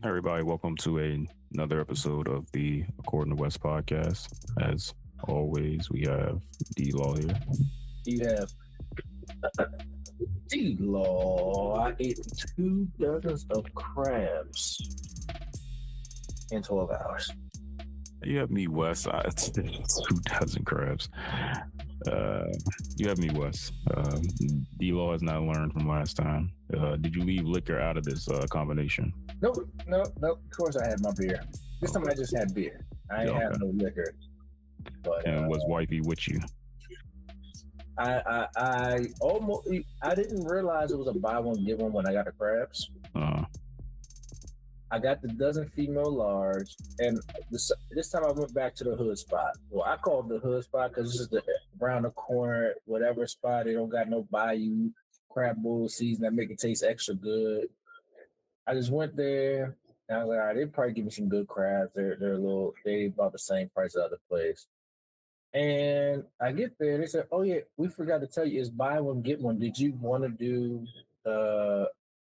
Everybody, welcome to another episode of the According to West podcast. As always, we have DeLaw here. You have DeLaw. I ate 2 dozens of crabs in 12 hours. You have me, Wes. It's 2 dozen crabs. Uh, you have me, Wes. DeLaw has not learned from last time. Did you leave liquor out of this combination? Nope. Of course, I had my beer. This time I just had beer. I ain't have no liquor. But And was wifey with you? I didn't realize it was a buy one get one when I got the crabs. I got the dozen female large, and this time I went back to the hood spot. Well, I called the hood spot because this is the around the corner, whatever spot. They don't got no bayou crab bowl season that make it taste extra good. I just went there, and I was like, all right, they probably give me some good crabs. They about the same price as other place. And I get there, they said, "Oh yeah, we forgot to tell you, it's buy one get one. Did you want to do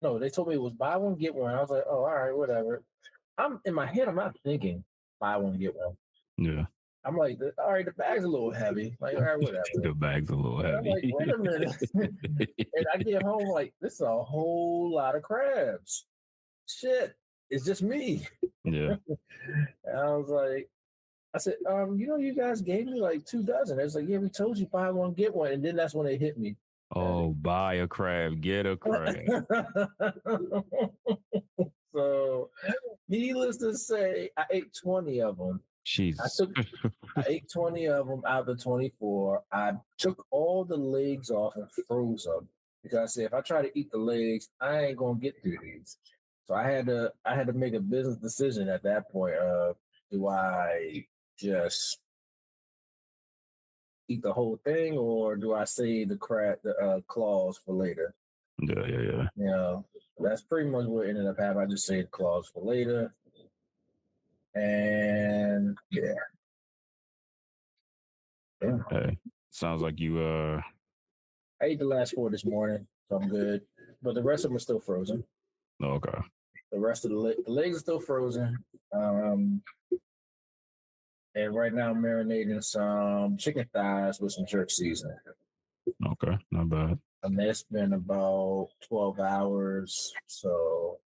No, they told me it was buy one get one. I was like, oh, all right, whatever. I'm in my head, I'm not thinking buy one get one. Yeah. I'm like, all right, the bag's a little heavy. Like, all right, whatever. The bag's a little heavy. I'm like, wait a minute. And I get home like, this is a whole lot of crabs. Shit, it's just me. Yeah. And I was like, I said, you guys gave me like 2 dozen. It's like, yeah, we told you buy one, get one. And then that's when it hit me. Oh, buy a crab, get a crab. So, needless to say, I ate 20 of them. Jesus. I ate 20 of them out of the 24. I took all the legs off and froze them because I said, if I try to eat the legs, I ain't gonna get through these. So I had to make a business decision at that point. Do I just eat the whole thing, or do I save the claws for later? Yeah. You know, that's pretty much what ended up happening. I just saved the claws for later, and yeah. Hey, sounds like you. I ate the last 4 this morning, so I'm good. But the rest of them are still frozen. Okay. The rest of the legs are still frozen. And right now I'm marinating some chicken thighs with some jerk seasoning. Okay, not bad. And that's been about 12 hours. So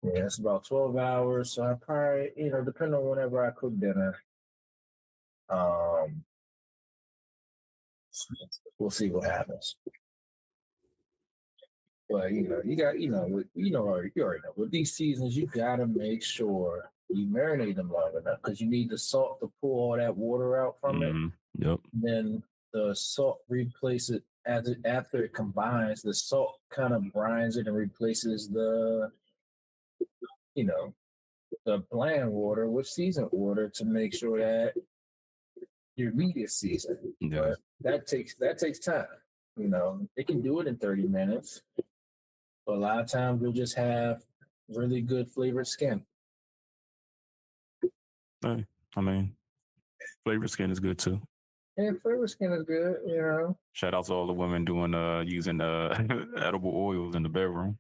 yeah, it's about 12 hours. So I probably, depending on whenever I cook dinner, we'll see what happens. But you already know with these seasons, you gotta make sure you marinate them long enough because you need the salt to pull all that water out from it. Yep. Then the salt replaces after it combines. The salt kind of brines it and replaces the bland water with seasoned water to make sure that your meat is seasoned. Yeah. But that takes time. It can do it in 30 minutes. But a lot of times you'll just have really good flavored skin. Hey, I mean, flavored skin is good too. And flavored skin is good, Shout out to all the women doing using edible oils in the bedroom.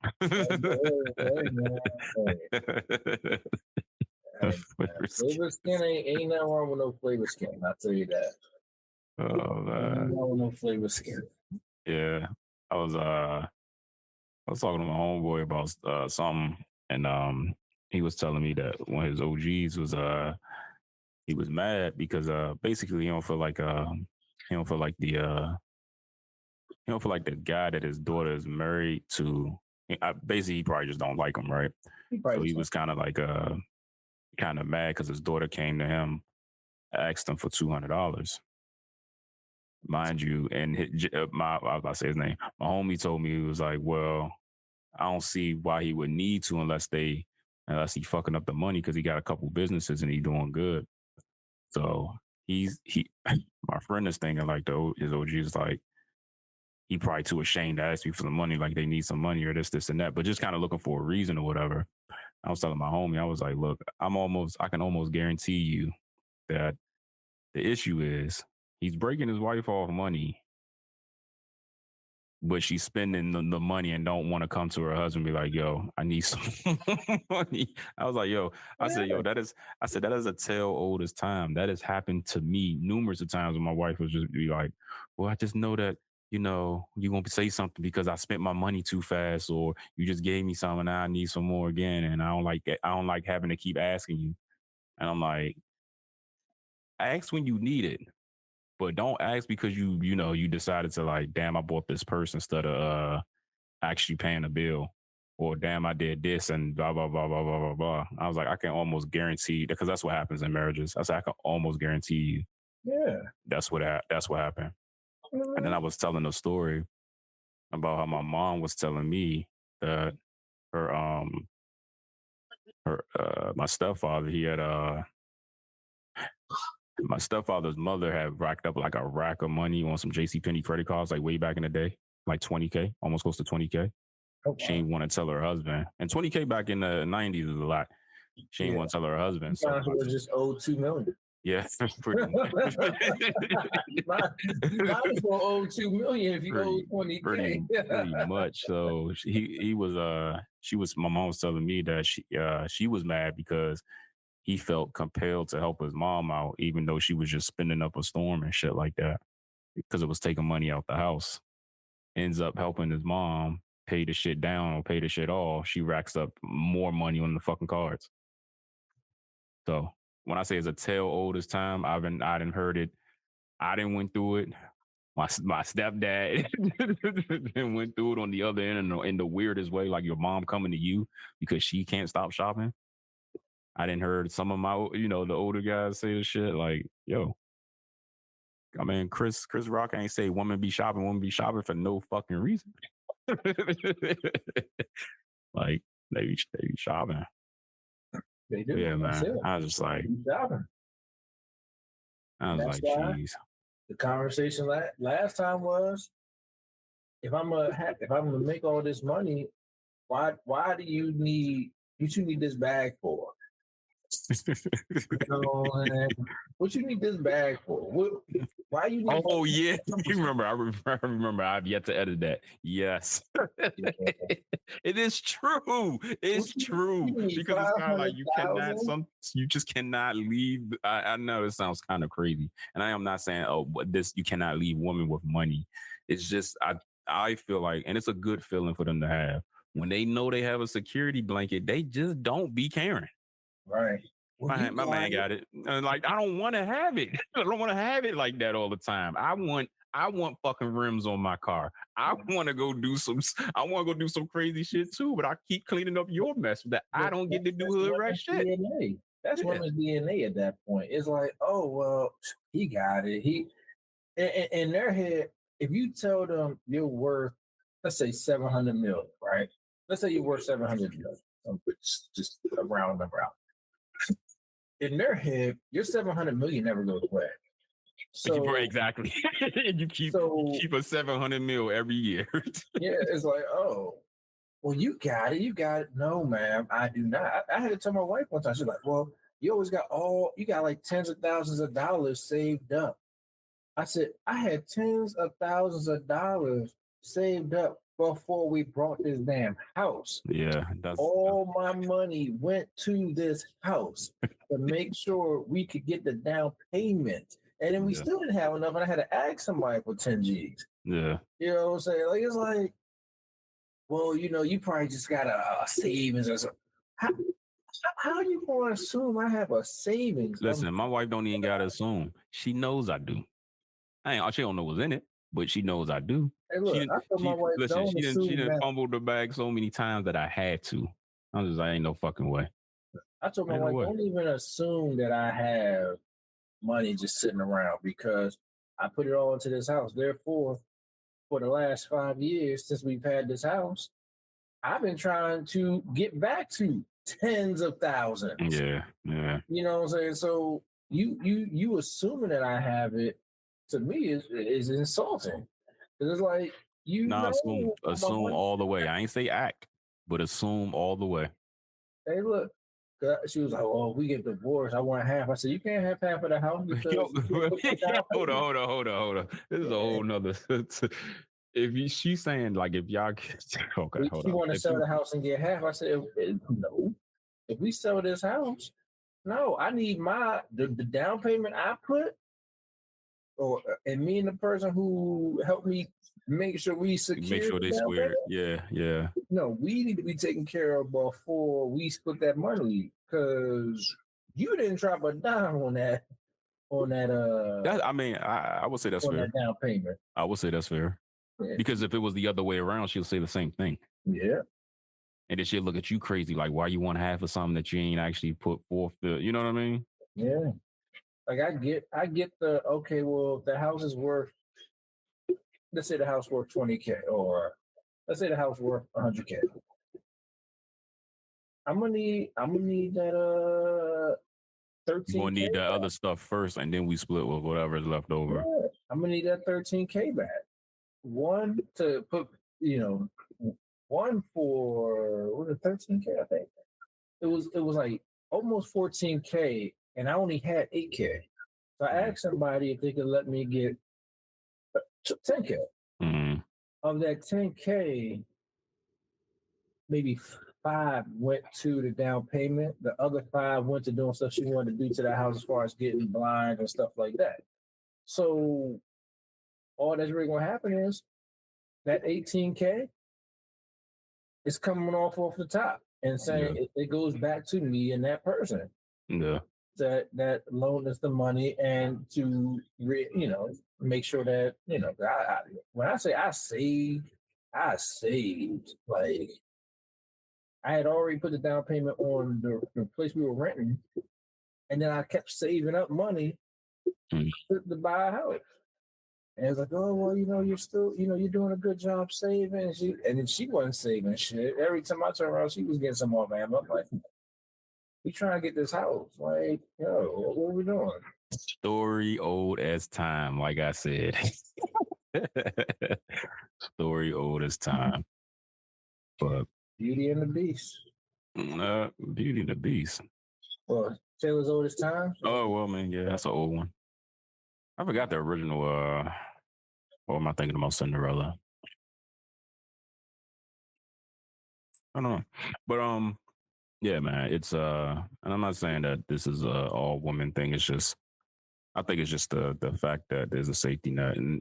Flavored skin ain't nothing wrong with no flavored skin. I'll tell you that. Oh man. Ain't wrong with no flavored skin. Yeah. I was talking to my homeboy about something, and he was telling me that one of his OGs was he was mad because basically he don't feel like the guy that his daughter is married to. Basically, he probably just don't like him, right? So he was kind of like kind of mad because his daughter came to him, asked him for $200. Mind you, and I was about to say his name. My homie told me, he was like, well, I don't see why he would need to unless he fucking up the money because he got a couple businesses and he doing good. So my friend is thinking like his OG is like, he probably too ashamed to ask me for the money, like they need some money or this and that, but just kind of looking for a reason or whatever. I was telling my homie, I was like, look, I can almost guarantee you that the issue is he's breaking his wife off money but she's spending the money and don't want to come to her husband and be like, yo, I need some money. I was like, yo, I said, yo, that is a tale old as time. That has happened to me numerous of times when my wife was just be like, well, I just know that, you know, you're going to say something because I spent my money too fast, or you just gave me some and now I need some more again. And I don't like it. I don't like having to keep asking you. And I'm like, ask when you need it. But don't ask because you decided to like, damn, I bought this purse instead of actually paying a bill, or damn, I did this and blah blah blah blah blah blah blah. I was like, I can almost guarantee, because that's what happens in marriages. I said, I can almost guarantee you, Yeah, that's what happened. And then I was telling a story about how my mom was telling me that her my stepfather, he had my stepfather's mother had racked up like a rack of money on some JCPenney credit cards, like way back in the day, like 20K, almost close to 20K. Oh, wow. She didn't want to tell her husband. And 20K back in the 90s is a lot. She didn't want to tell her husband. So it was just owed $2 million. Yeah, pretty much. You might as well owe $2 million if you owe 20K. Pretty much. So my mom was telling me that she was mad because he felt compelled to help his mom out, even though she was just spinning up a storm and shit like that, because it was taking money out the house. Ends up helping his mom pay the shit down or pay the shit off. She racks up more money on the fucking cards. So when I say it's a tale old as time, I didn't heard it. I didn't went through it. My stepdad went through it on the other end in the weirdest way, like your mom coming to you because she can't stop shopping. I didn't heard some of my, the older guys say this shit like, yo, I mean, Chris Rock ain't say women be shopping for no fucking reason. Like they be shopping. They do. Yeah, man. I was just like, geez. The conversation last time was, if I'm gonna make all this money, why do you need this bag for? What you need this bag for? Why you need? Oh yeah, you remember? I remember. I've yet to edit that. Yes, it is true. It's true because it's kind of like you just cannot leave. I know it sounds kind of crazy, and I am not saying but you cannot leave women with money. It's just I feel like, and it's a good feeling for them to have when they know they have a security blanket. They just don't be caring. Right. My man got it. Like, I don't want to have it. I don't want to have it like that all the time. I want fucking rims on my car. I want to go do some crazy shit too, but I keep cleaning up your mess that I don't get to do hood rat shit. DNA. That's women's DNA at that point. It's like, oh, well, he got it. In their head, if you tell them you're worth, let's say 700 million, right? Let's say you're worth 700 million. Just a round number out. In their head, your 700 million never goes away. So exactly, you keep a 700 mil every year. Yeah, it's like, oh, well, you got it. No, ma'am, I do not. I had to tell my wife one time. She's like, well, you got like tens of thousands of dollars saved up. I said, I had tens of thousands of dollars saved up before we brought this damn house. Yeah, all my money went to this house to make sure we could get the down payment. And then we still didn't have enough, and I had to ask somebody for 10 G's. Yeah. You know what I'm saying? Like, it's like, well, you probably just got a savings or something. How are you going to assume I have a savings? Listen, my wife don't even got to assume. She knows I do. She don't know what's in it, but she knows I do. Hey, look, she done fumbled the bag so many times that I had to. I was just like, ain't no fucking way. I told my wife, don't even assume that I have money just sitting around, because I put it all into this house. Therefore, for the last 5 years since we've had this house, I've been trying to get back to tens of thousands. Yeah. You know what I'm saying? So you assuming that I have it, to me is insulting. It's like, assume all the way. I ain't say act, but assume all the way. Hey, look, she was like, "Well, we get divorced. I want half." I said, "You can't have half of the house because." Hold on. This is a whole nother. she's saying like if y'all okay, hold She up. want to sell the house and get half. I said, no. If we sell this house, no, I need the down payment I put, and me and the person who helped me make sure we secure. Make sure they square. Yeah. No, we need to be taken care of before we split that money because you didn't drop a dime on that. I mean, I would say that's fair. That down payment. I would say that's fair. Yeah. Because if it was the other way around, she'll say the same thing. Yeah. And then she'll look at you crazy, like, why you want half of something that you ain't actually put forth you know what I mean? Yeah. Like I get the, okay, well, the house is worth, let's say the house worth 20K, or let's say the house worth 100K. I'm gonna need that 13K. You're gonna need that other stuff first, and then we split with whatever's left over. Yeah, I'm gonna need that 13K back. One to put, one for what was it, 13K, I think. It was like almost 14K, and I only had 8K. So I asked somebody if they could let me get 10K. Mm-hmm. Of that 10K, maybe 5 went to the down payment. The other 5 went to doing stuff she wanted to do to the house as far as getting blinds and stuff like that. So all that's really gonna happen is that 18K is coming off the top and saying it goes back to me and that person. Yeah. That loaned us the money and to make sure that when I say I saved, like I had already put the down payment on the place we were renting, and then I kept saving up money to buy a house. And it's like, oh well, you're still, you're doing a good job saving. And then she wasn't saving shit. Every time I turned around, she was getting some more man. I'm like, we trying to get this house. Like, what are we doing? Story old as time, like I said. Story old as time. But Beauty and the Beast. Beauty and the Beast. Well, Taylor's Old as Time. Oh well, man, yeah, that's an old one. I forgot the original. What am I thinking about? Cinderella. I don't know, but yeah, man, it's and I'm not saying that this is a all woman thing. It's just, I think it's just the fact that there's a safety net, and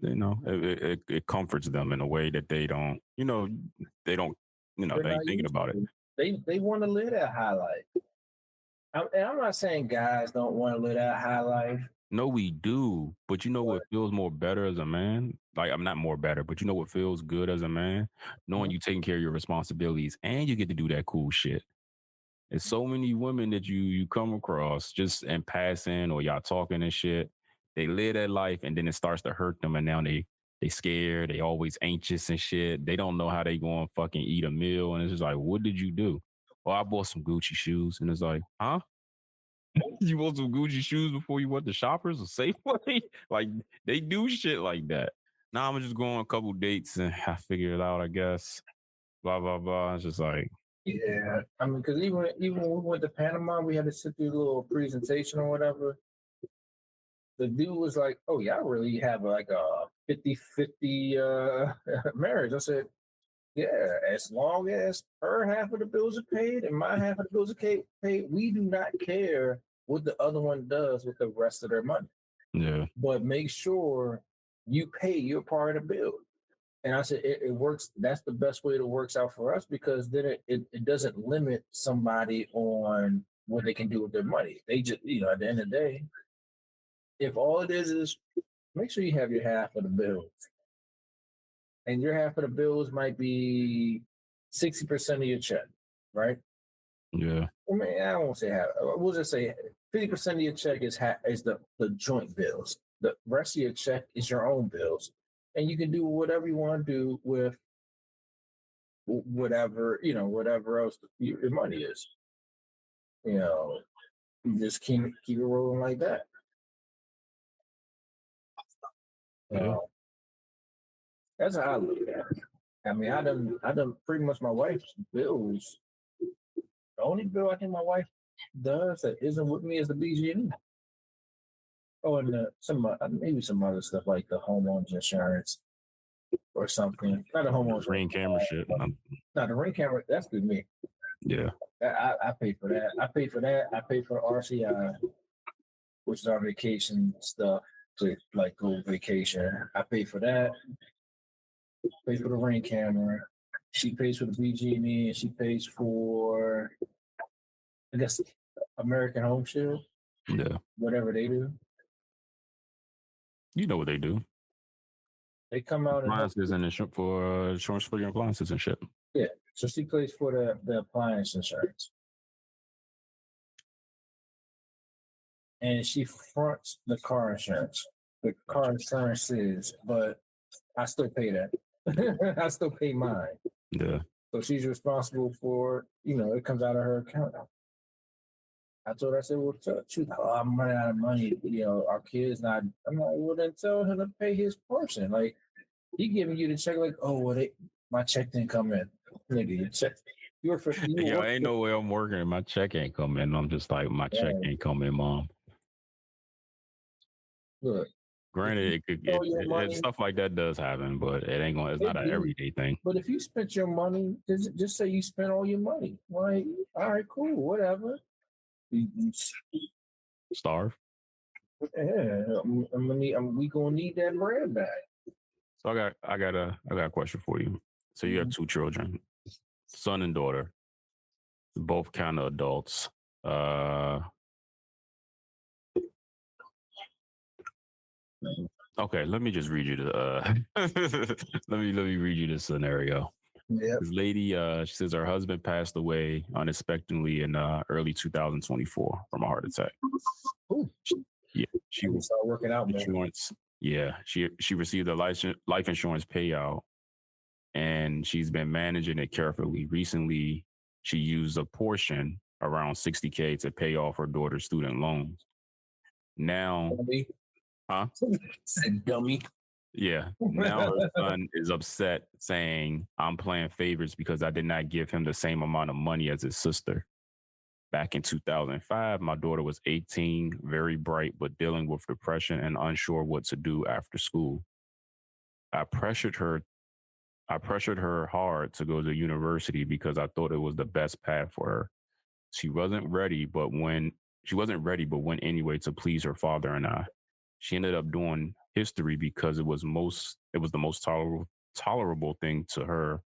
it comforts them in a way that they don't, they ain't thinking about it. They want to live that high life. And I'm not saying guys don't want to live that high life. No, we do. But you know what feels more better as a man? Like, I'm not more better, but you know what feels good as a man? Knowing you taking care of your responsibilities and you get to do that cool shit. There's so many women that you come across just in passing or y'all talking and shit. They live that life and then it starts to hurt them, and now they scared. They always anxious and shit. They don't know how they going to fucking eat a meal. And it's just like, what did you do? Well, I bought some Gucci shoes. And it's like, huh? You bought some Gucci shoes before you went to Shoppers or Safeway? Like, they do shit like that. Now I'm just going on a couple dates and I figure it out, I guess. Blah, blah, blah. It's just like, yeah. I mean, because even when we went to Panama, we had to sit through a little presentation or whatever. The dude was like, oh, yeah, I really have like a 50-50 marriage. I said, yeah, as long as her half of the bills are paid and my half of the bills are paid, we do not care what the other one does with the rest of their money. Yeah. But make sure you pay your part of the bill. And I said, it works. That's the best way it works out for us, because then it doesn't limit somebody on what they can do with their money. They just, at the end of the day, if all it is make sure you have your half of the bills. And your half of the bills might be 60% of your check, right? Yeah. I mean, I won't say half. We'll just say 50% of your check is the joint bills. The rest of your check is your own bills. And you can do whatever you want to do with whatever else your money is. You just keep it rolling like that. Yeah. That's how I look at it. I mean, I done pretty much my wife's bills. The only bill I think my wife does that isn't with me is the BG&E. Oh, and maybe some other stuff like the homeowners insurance. or something. Not a homeowner's Ring camera shit. Not the ring camera. That's with me. Yeah. I paid for that. I paid for that. I paid for RCI, which is our vacation stuff to like go vacation. I paid for that. Paid for the ring camera. She pays for the BG&E, and she pays for, I guess, American Home Shield. Yeah. Whatever they do. You know what they do. They come out appliances and insurance for your appliances and shit. Yeah. So she pays for the appliance insurance. And she fronts the car insurance. The car insurance is, but I still pay that. I still pay mine. Yeah. So she's responsible for, it comes out of her account. I told her, I said, well, I'm running out of money. Our kid's not. I'm like, well, then tell him to pay his portion. Like, he giving you the check, like, oh, well, my check didn't come in. Nigga, your check. Ain't no way I'm working and my check ain't come in. I'm just like, my check ain't come in, Mom. Look. Granted, stuff like that does happen, but it's not an everyday thing. But if you spent your money, just say you spent all your money. Like, all right, cool, whatever. Starve. Yeah, we gonna need that bread back. So I got a question for you. So you have two children, son and daughter, both kind of adults. Okay, let me just read you the let me read you the scenario. Yeah. This lady, she says her husband passed away unexpectedly in early 2024 from a heart attack. Ooh. She was working out insurance. Yeah, she received a life insurance payout, and she's been managing it carefully. Recently, she used a portion, around $60K, to pay off her daughter's student loans. Now, Said dummy. Yeah. Now her son is upset, saying, I'm playing favorites because I did not give him the same amount of money as his sister. Back in 2005, my daughter was 18, very bright, but dealing with depression and unsure what to do after school. I pressured her hard to go to university because I thought it was the best path for her. She wasn't ready, but went anyway to please her father and I. She ended up doing history because it was the most tolerable thing to her.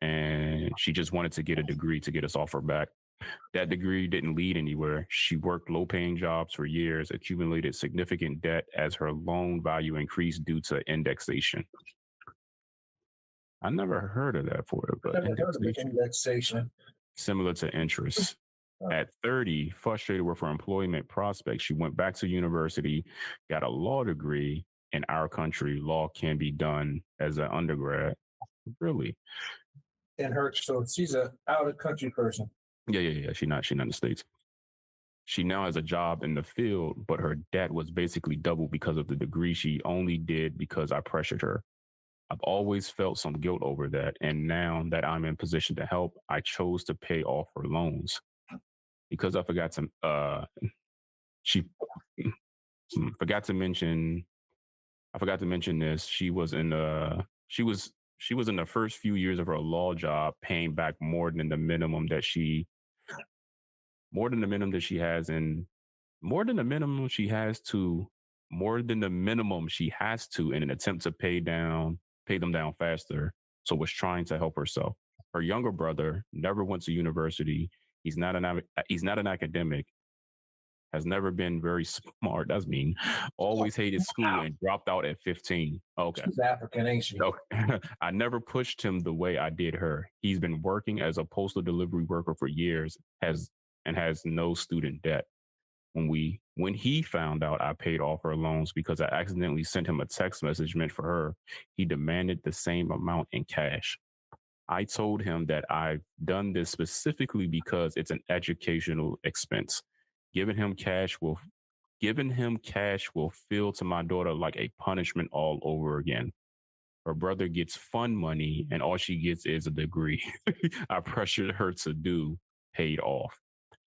And she just wanted to get a degree to get us off her back. That degree didn't lead anywhere. She worked low-paying jobs for years, accumulated significant debt as her loan value increased due to indexation. I never heard of that for her, but indexation. Similar to interest. At 30, frustrated with her employment prospects, she went back to university, got a law degree. In our country, law can be done as an undergrad. Really? So she's a out of country person. Yeah. She's not in the States. She now has a job in the field, but her debt was basically double because of the degree she only did because I pressured her. I've always felt some guilt over that. And now that I'm in position to help, I chose to pay off her loans. Because I forgot to mention this. She was in the first few years of her law job, paying back more than the minimum she has to in an attempt to pay them down faster. So was trying to help herself. Her younger brother never went to university. He's not an academic, has never been very smart. That's mean. Always hated school and dropped out at 15. Okay. She's African, ain't she? Okay. I never pushed him the way I did her. He's been working as a postal delivery worker for years, has no student debt. When he found out I paid off her loans because I accidentally sent him a text message meant for her, he demanded the same amount in cash. I told him that I've done this specifically because it's an educational expense. Giving him cash will feel to my daughter like a punishment all over again. Her brother gets fun money and all she gets is a degree. I pressured her to do paid off.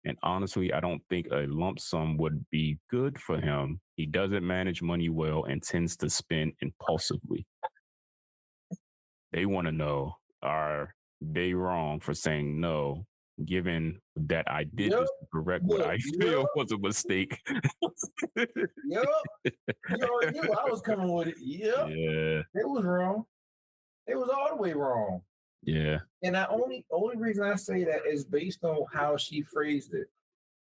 And honestly, I don't think a lump sum would be good for him. He doesn't manage money well and tends to spend impulsively. They want to know, are they wrong for saying no, given that I did this to correct what I feel was a mistake? Yep. You already knew I was coming with it. Yep. Yeah. It was wrong. It was all the way wrong. Yeah. And the only reason I say that is based on how she phrased it.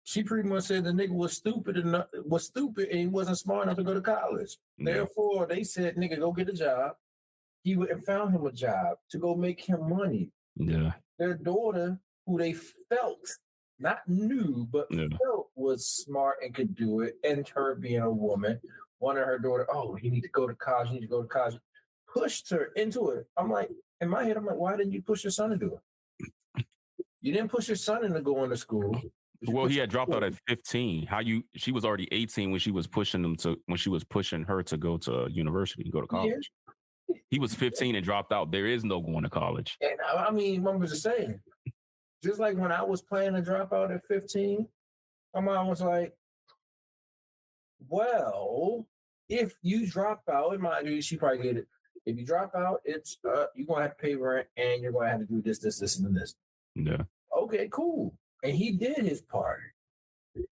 She pretty much said the nigga was stupid and he wasn't smart enough to go to college. Yeah. Therefore, they said, nigga, go get a job. He would have found him a job to go make him money. Yeah. Their daughter, who they felt, not knew, but felt was smart and could do it, and her being a woman, wanted her daughter, oh, you need to go to college, pushed her into it. I'm like, in my head, why didn't you push your son to do it? You didn't push your son into going to school. Well, he had dropped out at 15. She was already 18 when she was pushing her to go to university, go to college. Yeah. He was 15 and dropped out. There is no going to college. And I mean, mom was just saying, just like when I was planning to drop out at 15, my mom was like, well, if you drop out, and mind you, she probably get it. If you drop out, it's you're gonna have to pay rent and you're gonna have to do this, and this. Yeah. Okay, cool. And he did his part.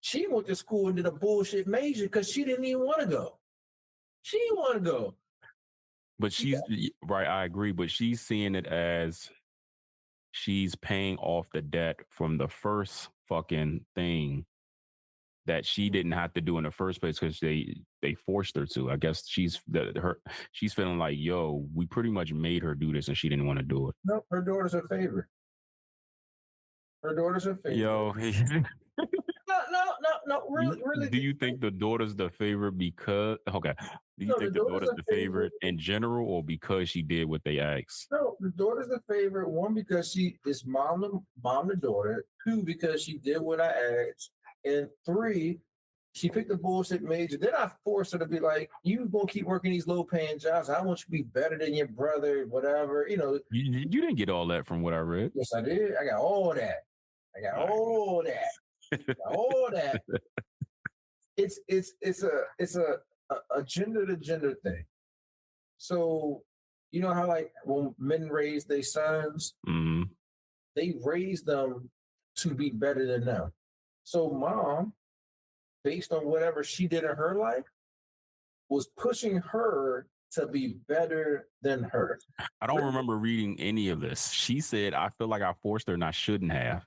She went to school and did a bullshit major because she didn't even want to go. She didn't want to go. But she's right, I agree. But she's seeing it as she's paying off the debt from the first fucking thing that she didn't have to do in the first place because they forced her to. I guess she's feeling like, yo, we pretty much made her do this and she didn't want to do it. No, her daughter's her favorite. Her daughter's her favorite. Yo. No, really. Do you think the daughter's the favorite because, okay, do you think the daughter's the favorite in general or because she did what they asked? No, the daughter's the favorite. One, because she is mom to daughter. Two, because she did what I asked. And three, she picked the bullshit major. Then I forced her to be like, you gonna keep working these low paying jobs. I want you to be better than your brother, whatever. You know. You didn't get all that from what I read. Yes, I did. I got all that. All that. It's a gender to gender thing. So you know how like when men raise their sons, they raise them to be better than them. So mom, based on whatever she did in her life, was pushing her to be better than her. I don't remember reading any of this. She said, I feel like I forced her and I shouldn't have.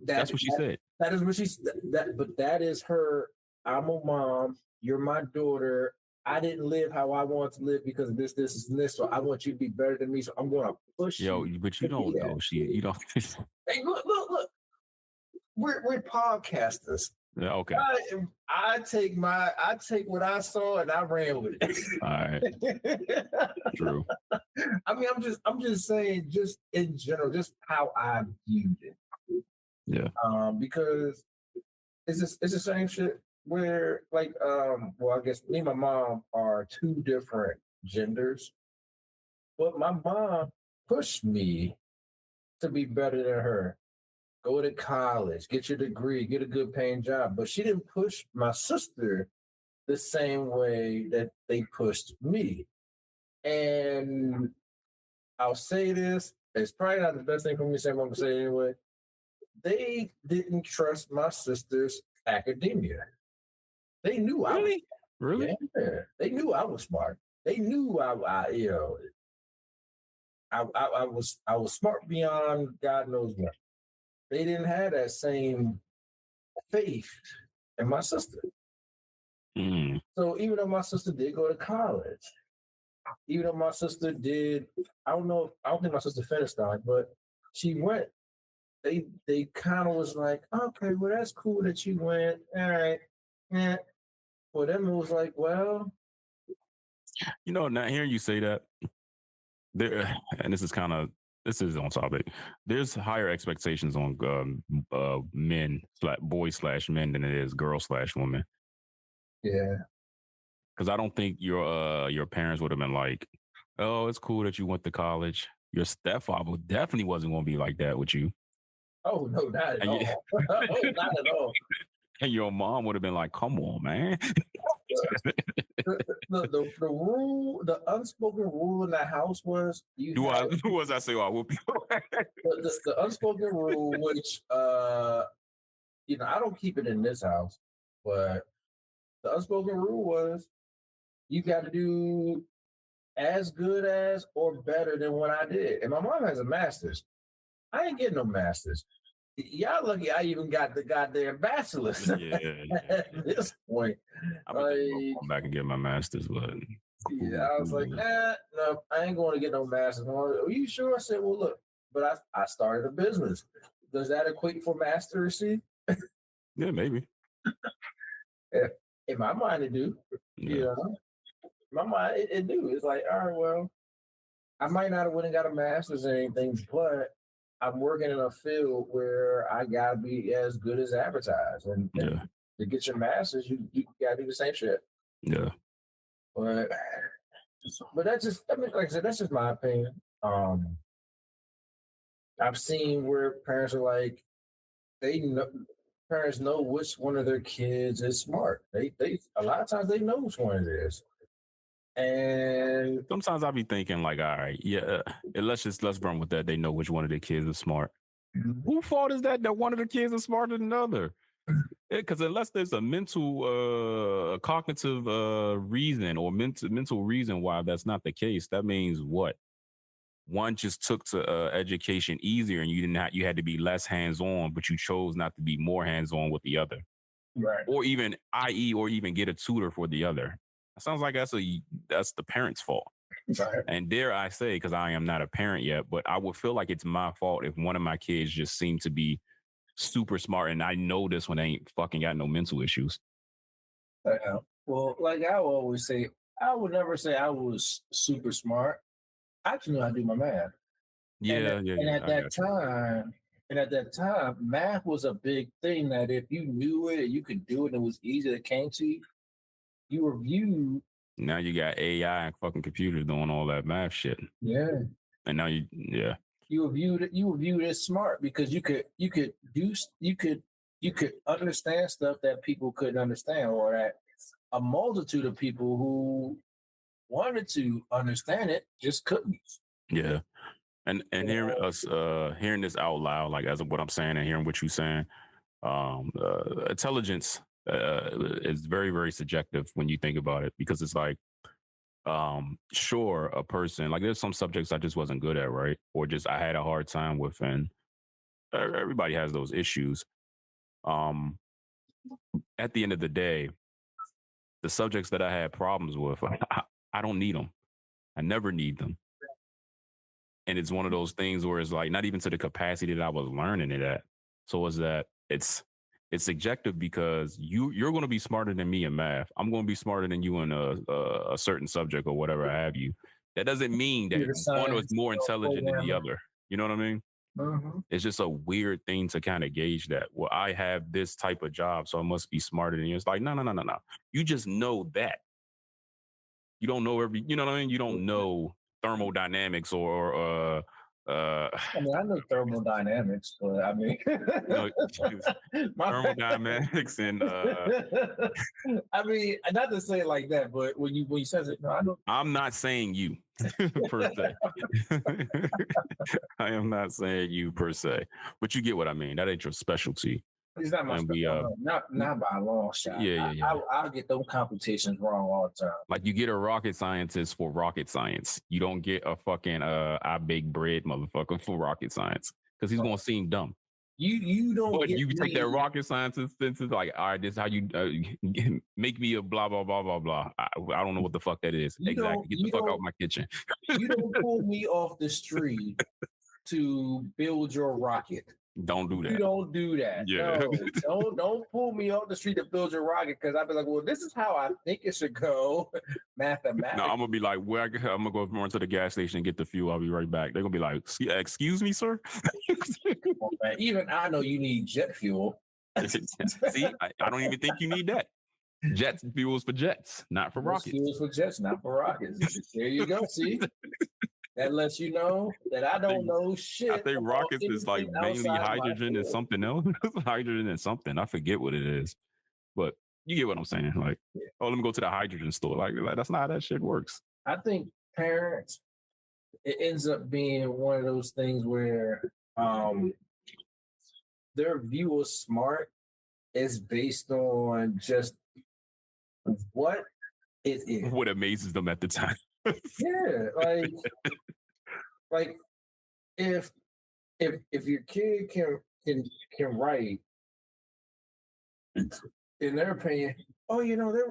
That's what she said. That is what she said. But that is her. I'm a mom. You're my daughter. I didn't live how I want to live because of this, and this. So I want you to be better than me. So I'm going to push you. Yo, but you don't know. You don't. Hey, look. We're podcasters. Yeah, okay. I take what I saw and I ran with it. All right. True. I mean, I'm just saying, just in general, just how I viewed it. Yeah. Because it's the same shit where like well, I guess me and my mom are two different genders, but my mom pushed me to be better than her. Go to college, get your degree, get a good paying job. But she didn't push my sister the same way that they pushed me. And I'll say this, it's probably not the best thing for me to say, but I'm going to say it anyway. They didn't trust my sister's academia. They knew Really? Yeah, they knew I was smart. They knew I was smart beyond God knows what. They didn't have that same faith in my sister. So even though my sister did go to college, even though my sister did, I don't think my sister finished on it, but she went. They kind of was like, okay, well that's cool that you went. All right, yeah. Well, them was like, well, you know, not hearing you say that, there, and this is on topic. There's higher expectations on men, boys/men than it is girls/women. Yeah, because I don't think your parents would have been like, "Oh, it's cool that you went to college." Your stepfather definitely wasn't going to be like that with you. Oh no, not at all. Not at all. And your mom would have been like, "Come on, man." The rule, the unspoken rule in the house was Who was I say? I whoop you. the unspoken rule, which I don't keep it in this house, but the unspoken rule was you got to do as good as or better than what I did. And my mom has a master's. I ain't getting no master's. Y'all lucky I even got the goddamn bachelor's at this point. I'm gonna come back and get my master's, but I was like, no, I ain't going to get no master's. Are you sure? I said, well, look, but I started a business. Does that equate for master's? Yeah, maybe. In my mind, it do. Yeah. My mind, it do. It's like, all right, well, I might not have went and got a master's or anything, but I'm working in a field where I gotta be as good as advertised, and to get your master's, you gotta do the same shit. Yeah. But that's just, I mean, like I said, that's just my opinion. I've seen where parents are like, parents know which one of their kids is smart. They a lot of times they know which one it is. And sometimes I'll be thinking like, all right, let's run with that. They know which one of their kids is smart. Whose fault is that one of the kids is smarter than the other? Because unless there's a mental, cognitive reason or mental reason why that's not the case, that means what? One just took to education easier, and you had to be less hands-on, but you chose not to be more hands-on with the other, right? Or even, or even get a tutor for the other. It sounds like that's the parent's fault. Right. And dare I say, because I am not a parent yet, but I would feel like it's my fault if one of my kids just seemed to be super smart, and I know this one ain't fucking got no mental issues. Well, like I always say, I would never say I was super smart. I just knew how to do my math. And at that time, math was a big thing. That if you knew it, you could do it, and it was easy. It came to you. You were viewed. Now you got AI and fucking computers doing all that math shit. Yeah. And now you were viewed as smart because you could understand stuff that people couldn't understand, or that a multitude of people who wanted to understand it just couldn't. Yeah. And hearing this out loud, like as of what I'm saying and hearing what you're saying, intelligence is very, very subjective when you think about it, because it's like, sure, a person, like there's some subjects I just wasn't good at, right? Or just I had a hard time with, and everybody has those issues. At the end of the day, the subjects that I had problems with, I don't need them. I never need them. And it's one of those things where it's like not even to the capacity that I was learning it at. So it's subjective, because you're going to be smarter than me in math. I'm going to be smarter than you in a certain subject or whatever have you. That doesn't mean that one was more intelligent than the other. You know what I mean? Mm-hmm. It's just a weird thing to kind of gauge that. Well, I have this type of job, so I must be smarter than you. It's like, no. You just know that. You don't know you know what I mean? You don't know thermodynamics or I mean, I know thermodynamics, but I mean, thermodynamics and I mean, not to say it like that, but when you says it, no, I don't. I'm not saying you per se. I am not saying you per se, but you get what I mean. That ain't your specialty. It's not my specialty. Not by a long shot. Yeah. I'll get those computations wrong all the time. Like you get a rocket scientist for rocket science. You don't get a fucking I bake bread motherfucker for rocket science, because he's gonna seem dumb. You don't. But you take that rocket scientist into like, all right, this is how you make me a blah blah blah blah blah. I don't know what the fuck that is. Exactly. Get the fuck out of my kitchen. You don't pull me off the street to build your rocket. Don't do that. You don't do that. Yeah. No, don't pull me off the street to build your rocket, because I'd be like, well, this is how I think it should go. Mathematics. No, I'm gonna be like, I'm gonna go more into the gas station and get the fuel. I'll be right back. They're gonna be like, excuse me, sir. Even I know you need jet fuel. See, I don't even think you need that. Jet fuels for jets, not for rockets. Fuels for jets, not for rockets. There you go. See. That lets you know that I don't know shit. I think rockets is like mainly hydrogen and something else. Hydrogen and something. I forget what it is. But You get what I'm saying? Like, oh, let me go to the hydrogen store. Like that's not how that shit works. I think parents, it ends up being one of those things where their view of smart is based on just what it is. What amazes them at the time. Yeah, like if your kid can write, in their opinion, oh,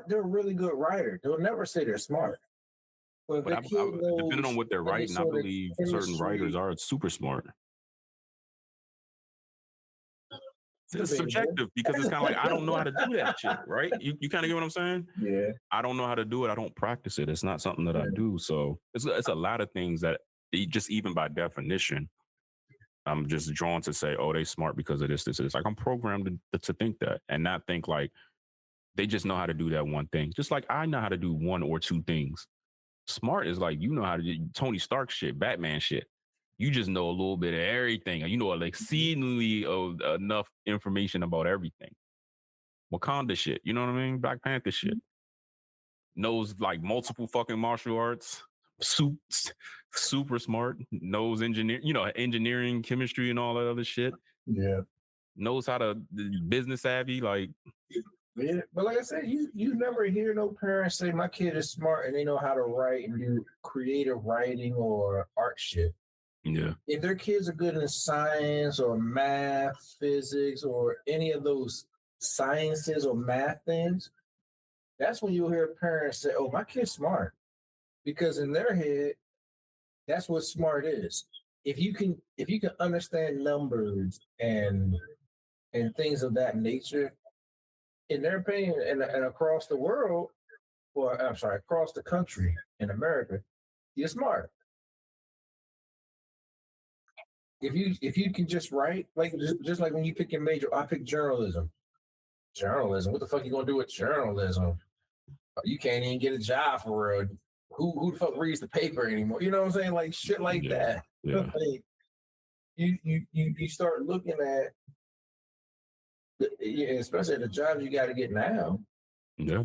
they're a really good writer. They'll never say they're smart. But if depending on what they're writing, I believe certain writers are super smart. It's subjective because it's kind of like I don't know how to do that shit, right? You kind of get what I'm saying? Yeah. I don't know how to do it. I don't practice it. It's not something that I do. So it's a lot of things that just even by definition, I'm just drawn to say, oh, they smart because of this. Like I'm programmed to think that and not think like they just know how to do that one thing. Just like I know how to do one or two things. Smart is like you know how to do Tony Stark shit, Batman shit. You just know a little bit of everything. You know exceedingly enough information about everything. Wakanda shit, you know what I mean? Black Panther shit. Knows like multiple fucking martial arts. Super smart. Knows engineering, chemistry, and all that other shit. Yeah. Knows how to business savvy, like. Yeah, but like I said, you never hear no parents say my kid is smart and they know how to write and do creative writing or art shit. Yeah. If their kids are good in science or math, physics, or any of those sciences or math things, that's when you'll hear parents say, "Oh, my kid's smart," because in their head, that's what smart is. If you can understand numbers and things of that nature, in their opinion, and across the world, or I'm sorry, across the country in America, you're smart. If you can just write, like just like when you pick your major, I pick journalism. Journalism. What the fuck you gonna do with journalism? You can't even get a job for real. Who the fuck reads the paper anymore? You know what I'm saying? Like shit like that. Yeah. Like, you start looking at, especially the jobs you got to get now. Yeah,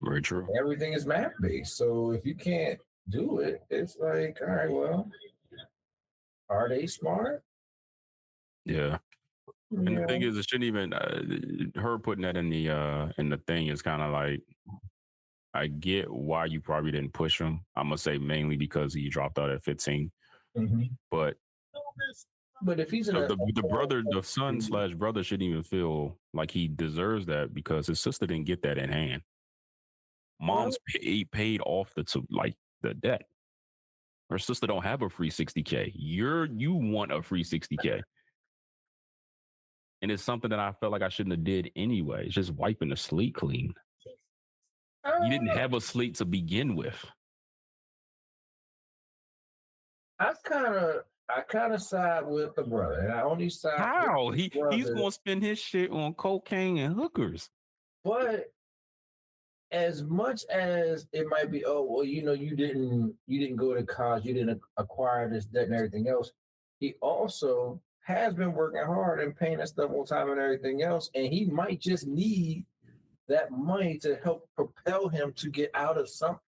very true. Everything is math based. So if you can't do it, it's like, all right, well, are they smart? Yeah. And the thing is, it shouldn't even her putting that in the thing is kind of like, I get why you probably didn't push him. I'm gonna say mainly because he dropped out at 15. Mm-hmm. But if he's the son/brother shouldn't even feel like he deserves that because his sister didn't get that in hand. Mom's paid off the debt. Her sister don't have a free 60K. You want a free 60K. And it's something that I felt like I shouldn't have did anyway. It's just wiping the slate clean. You didn't have a slate to begin with. I kind of side with the brother, and I only side. How he's gonna spend his shit on cocaine and hookers. But as much as it might be, oh well, you didn't go to college, you didn't acquire this debt and everything else. He also has been working hard and paying that stuff on time and everything else, and he might just need that money to help propel him to get out of some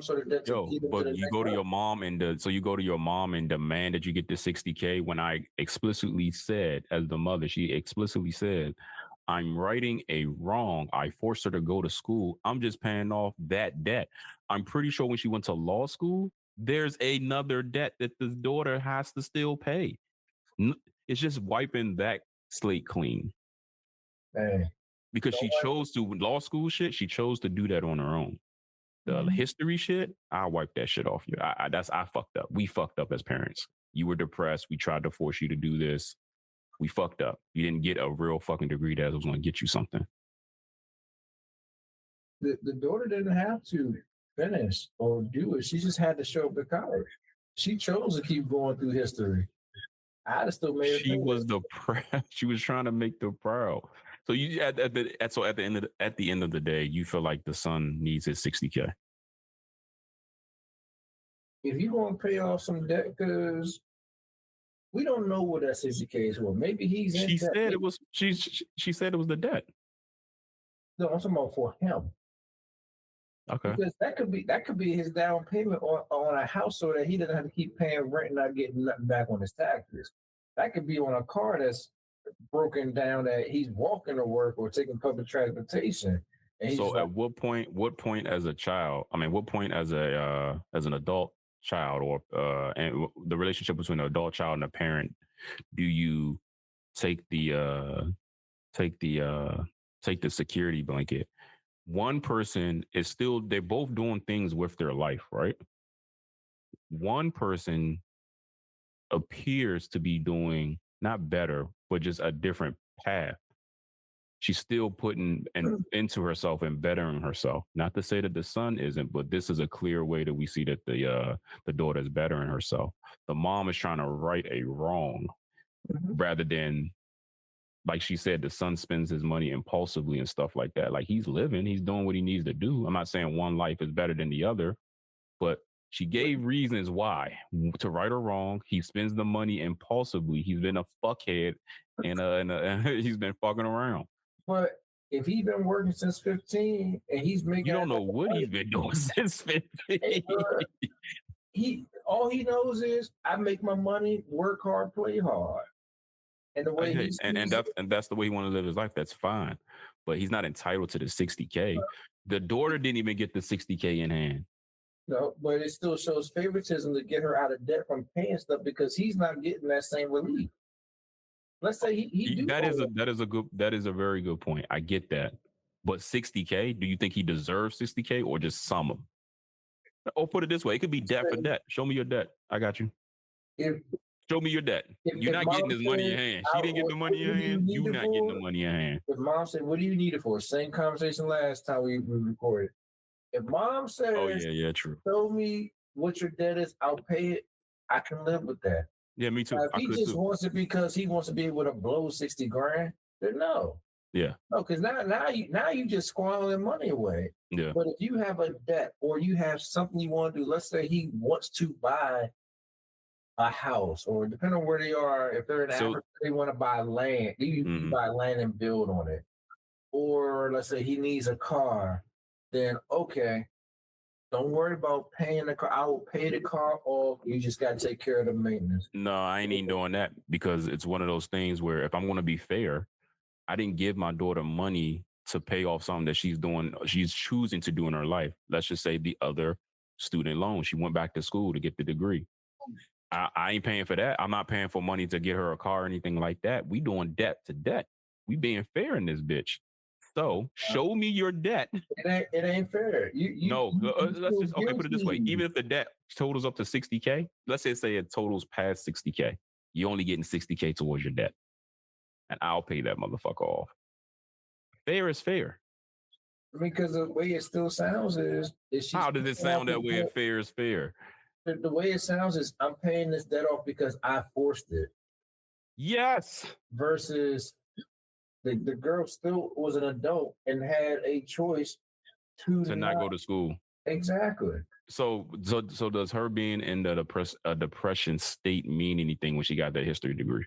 sort of debt. But you go to your mom and demand that you get the 60K when I explicitly said, as the mother, she explicitly said, I'm righting a wrong. I forced her to go to school. I'm just paying off that debt. I'm pretty sure when she went to law school, there's another debt that the daughter has to still pay. It's just wiping that slate clean. Hey. Because she chose to law school shit. She chose to do that on her own. The history shit, I wiped that shit off you. I fucked up. We fucked up as parents. You were depressed. We tried to force you to do this. We fucked up. You didn't get a real fucking degree that was going to get you something. The daughter didn't have to finish or do it. She just had to show up to college. She chose to keep going through history. I'd have still made it. She was she was trying to make the proud. So you at the end of the day, you feel like the son needs his 60K. If you want to pay off some debt, because we don't know what that 60K is for. Maybe he's in debt. She said it was the debt. No, I'm talking about for him. Okay. Because that could be his down payment on a house so that he doesn't have to keep paying rent and not getting nothing back on his taxes. That could be on a car that's broken down that he's walking to work or taking public transportation. And he's So like, at what point as a child, I mean, what point as as an adult child or and the relationship between an adult child and a parent do you take the take the uh take the security blanket? One person is still, they're both doing things with their life, right? One person appears to be doing not better, but just a different path. She's still putting into herself and bettering herself. Not to say that the son isn't, but this is a clear way that we see that the daughter is bettering herself. The mom is trying to right a wrong rather than, like she said, the son spends his money impulsively and stuff like that. Like he's living, he's doing what he needs to do. I'm not saying one life is better than the other, but she gave reasons why to right or wrong. He spends the money impulsively. He's been a fuckhead and he's been fucking around. but if he's been working since 15 and he's making, You don't know what he's been doing since 15. He all he knows is I make my money, work hard, play hard. And the way Okay, and that's the way he want to live his life. That's fine, but he's not entitled to the 60K. The daughter didn't even get the 60K in hand. no, but it still shows favoritism to get her out of debt from paying stuff because he's not getting that same relief. Let's say he that is a very good point. I get that, but 60K. Do you think he deserves 60K or just some of them? Or put it this way, it could be debt for debt. Show me your debt. I got you. Show me your debt. You're not getting this money in your hand. She didn't get the money in your hand. You're not getting the money in your hand. If mom said, "What do you need it for?" Same conversation last time we recorded. If mom says, "Oh yeah, true. Show me what your debt is. I'll pay it. I can live with that." Yeah, me too. Now, if he just wants it because he wants to be able to blow 60 grand, then no. Yeah. No, because now you just squandering money away. Yeah. But if you have a debt or you have something you want to do, let's say he wants to buy a house, or depending on where they are, if they're in Africa, they want to buy land. You buy land and build on it. Or let's say he needs a car, then okay, don't worry about paying the car. I will pay the car off. You just got to take care of the maintenance. No, I ain't even doing that because it's one of those things where if I'm going to be fair, I didn't give my daughter money to pay off something that she's choosing to do in her life. Let's just say the other student loan. She went back to school to get the degree. I ain't paying for that. I'm not paying for money to get her a car or anything like that. We doing debt to debt. We being fair in this bitch. So show me your debt. It ain't fair. Let's just put it this way. Even if the debt totals up to 60K, let's say it totals past 60K, you're only getting 60K towards your debt. And I'll pay that motherfucker off. Fair is fair. I mean, because the way it still sounds is how does it sound that way? If fair is fair. The way it sounds is I'm paying this debt off because I forced it. Yes. Versus the girl still was an adult and had a choice to not go to school. Exactly. So does her being in the depression state mean anything when she got that history degree?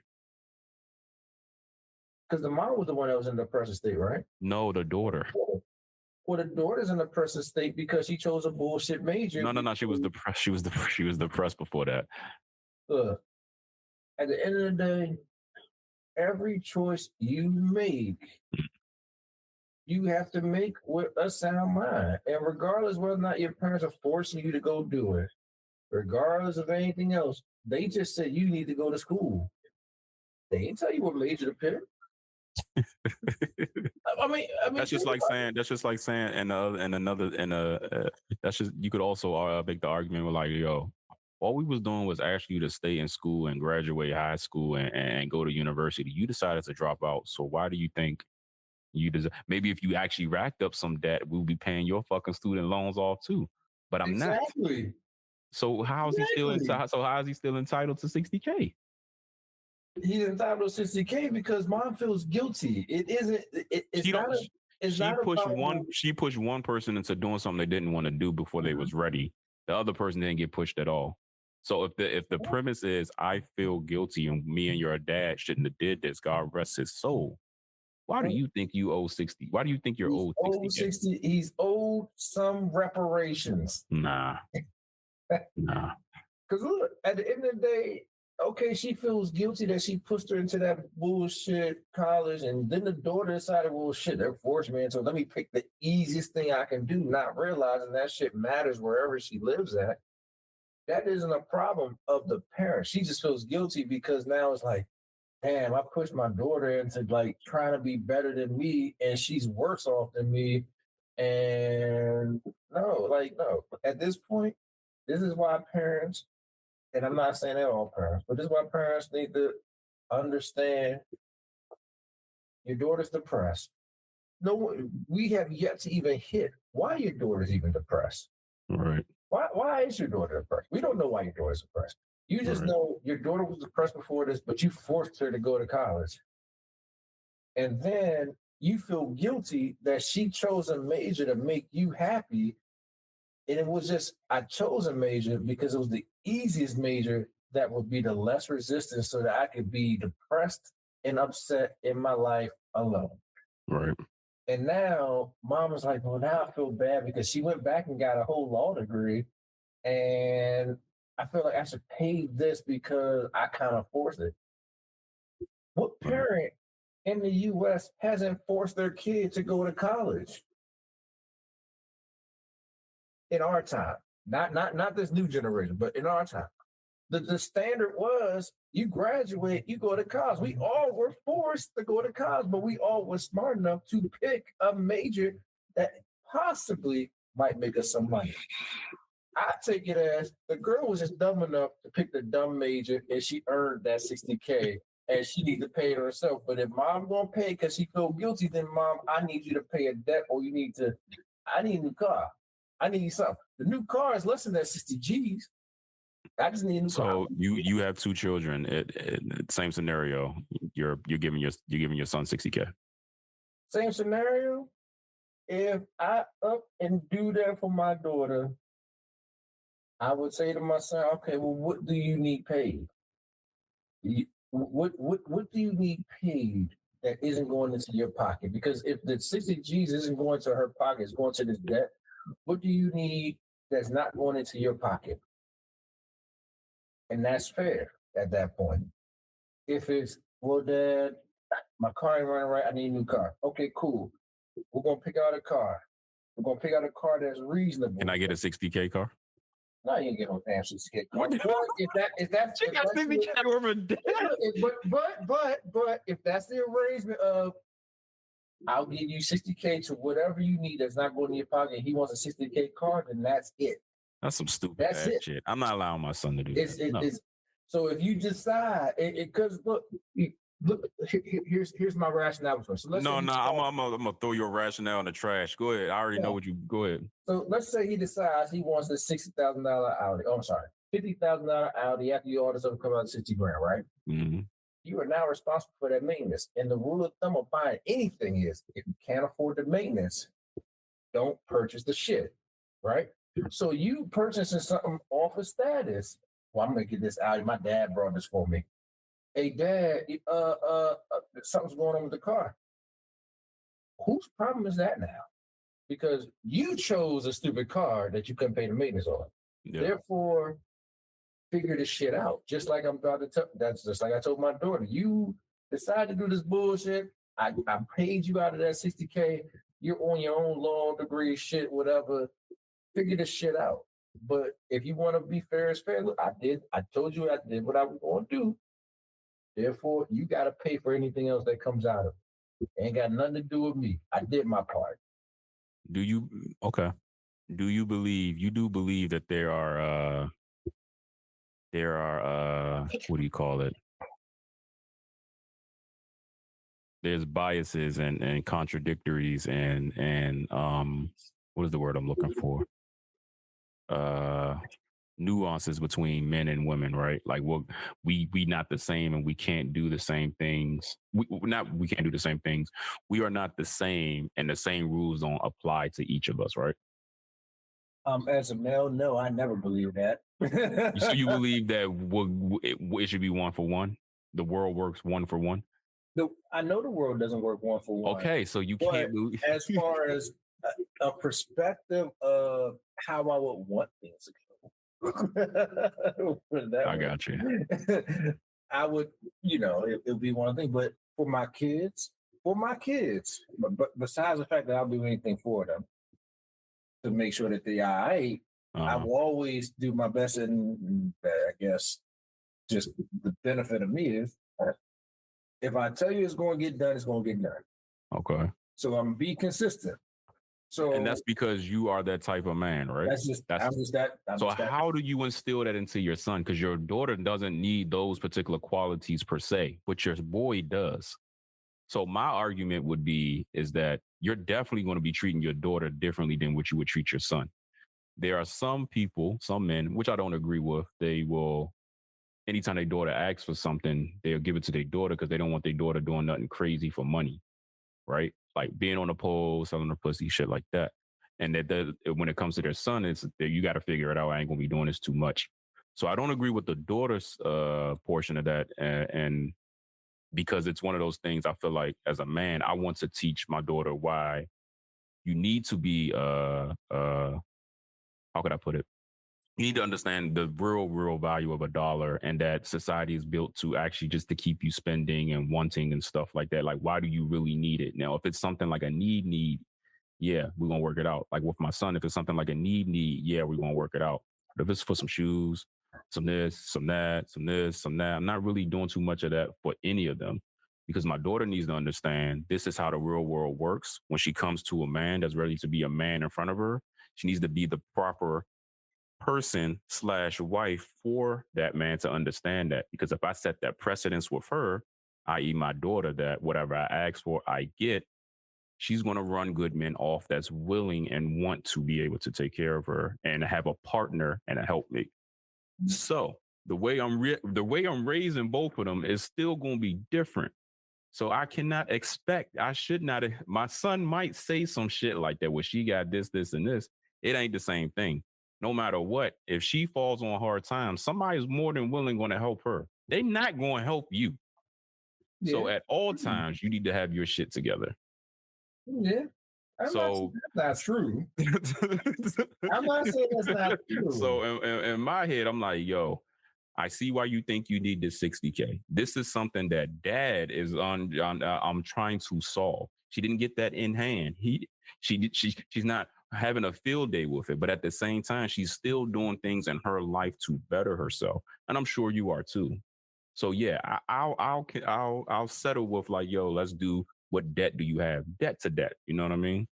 Because the mom was the one that was in the depression state, right? No, the daughter. Well, the daughter's in the depression state because she chose a bullshit major. No. She was depressed. She was depressed before that. At the end of the day, every choice you make, you have to make with a sound mind. And regardless whether or not your parents are forcing you to go do it, regardless of anything else, they just said you need to go to school. They didn't tell you what major to pick. I mean, that's just like saying, that's just, you could also make the argument with like, yo, all we was doing was asking you to stay in school and graduate high school and go to university. You decided to drop out. So why do you think you deserve? Maybe if you actually racked up some debt, we'll be paying your fucking student loans off too. But I'm not. So how is he still entitled? So how is he still entitled to 60K? He's entitled to 60K because mom feels guilty. It isn't. She pushed one person into doing something they didn't want to do before they was ready. The other person didn't get pushed at all. So if the premise is I feel guilty and me and your dad shouldn't have did this, God rest his soul. Why do you think you owe 60? Why do you think you're owed 60? He's owed some reparations. Nah. Because look, at the end of the day, okay, she feels guilty that she pushed her into that bullshit college, and then the daughter decided, well, shit, they're forced me, so let me pick the easiest thing I can do, not realizing that shit matters wherever she lives at. That isn't a problem of the parent. She just feels guilty because now it's like, damn, I pushed my daughter into like trying to be better than me, and she's worse off than me. And no. At this point, this is why parents, and I'm not saying they're all parents, but this is why parents need to understand your daughter's depressed. No, we have yet to even hit why your daughter's even depressed. Right. Why is your daughter depressed? We don't know why your daughter's depressed. You just know your daughter was depressed before this, but you forced her to go to college. And then you feel guilty that she chose a major to make you happy. And it was just, I chose a major because it was the easiest major that would be the less resistance so that I could be depressed and upset in my life alone. Right. And now mom was like, well, now I feel bad because she went back and got a whole law degree. And I feel like I should pay this because I kind of forced it. What parent in the U.S. hasn't forced their kid to go to college? In our time, not this new generation, but in our time, the standard was you graduate, you go to college. We all were forced to go to college, but we all were smart enough to pick a major that possibly might make us some money. I take it as the girl was just dumb enough to pick the dumb major, and she earned that $60K, and she needs to pay it herself. But if mom gonna pay because she feel guilty, then mom, I need you to pay a debt, or I need a new car. I need something. The new car is less than that 60 G's. I just need a new car. So you have two children. Same scenario. You're giving your son 60K. Same scenario. If I up and do that for my daughter, I would say to my son, okay, well, what do you need paid? What do you need paid that isn't going into your pocket? Because if the 60 G's isn't going to her pocket, it's going to this debt. What do you need that's not going into your pocket? And that's fair at that point. If it's, well, Dad, my car ain't running right, I need a new car. Okay, cool. We're going to pick out a car. We're going to pick out a car that's reasonable. Can I get a 60K car? No, you ain't get no damn 60K car. But if that's the arrangement of, I'll give you 60K to whatever you need that's not going in your pocket, and he wants a 60K car, then that's it. That's some stupid ass shit. I'm not allowing my son to do that. So if you decide, because look, here's my rationale for it. So I'm gonna throw your rationale in the trash. Go ahead. I already know what you. Go ahead. So let's say he decides he wants a $60,000 Audi. Oh, I'm sorry, $50,000 Audi. After you all this stuff come out $60,000, right? Mm-hmm. You are now responsible for that maintenance. And the rule of thumb of buying anything is, if you can't afford the maintenance, don't purchase the shit, right? So you purchasing something off of status. Well, I'm gonna get this out. My dad brought this for me. Hey, Dad, something's going on with the car. Whose problem is that now? Because you chose a stupid car that you couldn't pay the maintenance on. Yeah. Therefore, figure this shit out. Just like I'm about to tell. That's just like I told my daughter. You decide to do this bullshit. I paid you out of that $60K. You're on your own law degree, shit, whatever. Figure this shit out. But if you want to be fair as fair, look, I told you I did what I was going to do. Therefore, you got to pay for anything else that comes out of it. Ain't got nothing to do with me. I did my part. Do you believe that there are what do you call it? There's biases and contradictories and what is the word I'm looking for? Nuances between men and women, right? Like, well, we not the same, and we can't do the same things. We can't do the same things. We are not the same, and the same rules don't apply to each of us, right? As a male, no, I never believe that. So you believe that it should be one for one? The world works one for one? I know the world doesn't work one for one. Okay, so you can't lose. As far as a perspective of how I would want things to go. I got you. I would, it would be one thing. But for my kids, but besides the fact that I'll do anything for them to make sure that they are all right, I will always do my best. And I guess just the benefit of me is if I tell you it's going to get done, it's going to get done. Okay. So I'm be consistent. So, and that's because you are that type of man, right? How do you instill that into your son? Because your daughter doesn't need those particular qualities per se, but your boy does. So my argument would be is that you're definitely going to be treating your daughter differently than what you would treat your son. There are some people, some men, which I don't agree with. They will, anytime their daughter asks for something, they'll give it to their daughter because they don't want their daughter doing nothing crazy for money, right? Like being on a pole, selling her pussy, shit like that. And that when it comes to their son, it's that you got to figure it out. I ain't gonna be doing this too much. So I don't agree with the daughter's portion of that, and because it's one of those things. I feel like as a man, I want to teach my daughter why you need to be how could I put it? You need to understand the real value of $1, and that society is built to actually just to keep you spending and wanting and stuff like that. Like, why do you really need it? Now, if it's something like a need, yeah, we're going to work it out. Like with my son, if it's something like a need, yeah, we're going to work it out. But if it's for some shoes, some this, some that, some this, some that, I'm not really doing too much of that for any of them because my daughter needs to understand this is how the real world works. When she comes to a man that's ready to be a man in front of her, she needs to be the proper person/wife for that man to understand that. Because if I set that precedence with her, i.e. my daughter, that whatever I ask for, I get, she's going to run good men off that's willing and want to be able to take care of her and have a partner and a helpmate. So the way I'm raising both of them is still going to be different. So I cannot expect, I should not, my son might say some shit like that where she got this, and this. It ain't the same thing. No matter what, if she falls on hard times, somebody's more than willing going to help her. They're not going to help you. Yeah. So at all times, you need to have your shit together. Yeah. That's not true. I'm not saying that's not true. So in my head, I'm like, yo, I see why you think you need this $60K. This is something that dad is on I'm trying to solve. She didn't get that in hand. She's not having a field day with it, but at the same time, she's still doing things in her life to better herself, and I'm sure you are too. So yeah, I'll settle with like, yo, let's do what debt do you have? Debt to debt, you know what I mean?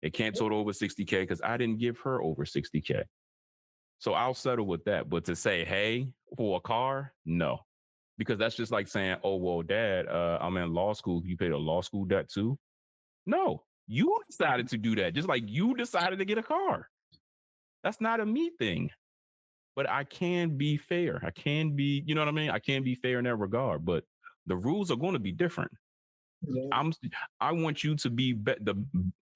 It can't total over 60K because I didn't give her over 60K. So I'll settle with that. But to say, hey, for a car, no, because that's just like saying, oh well, dad, I'm in law school. You paid a law school debt too? No. You decided to do that, just like you decided to get a car. That's not a me thing. But I can be fair. I can be, you know what I mean? I can be fair in that regard, but the rules are going to be different. Yeah. I want you to be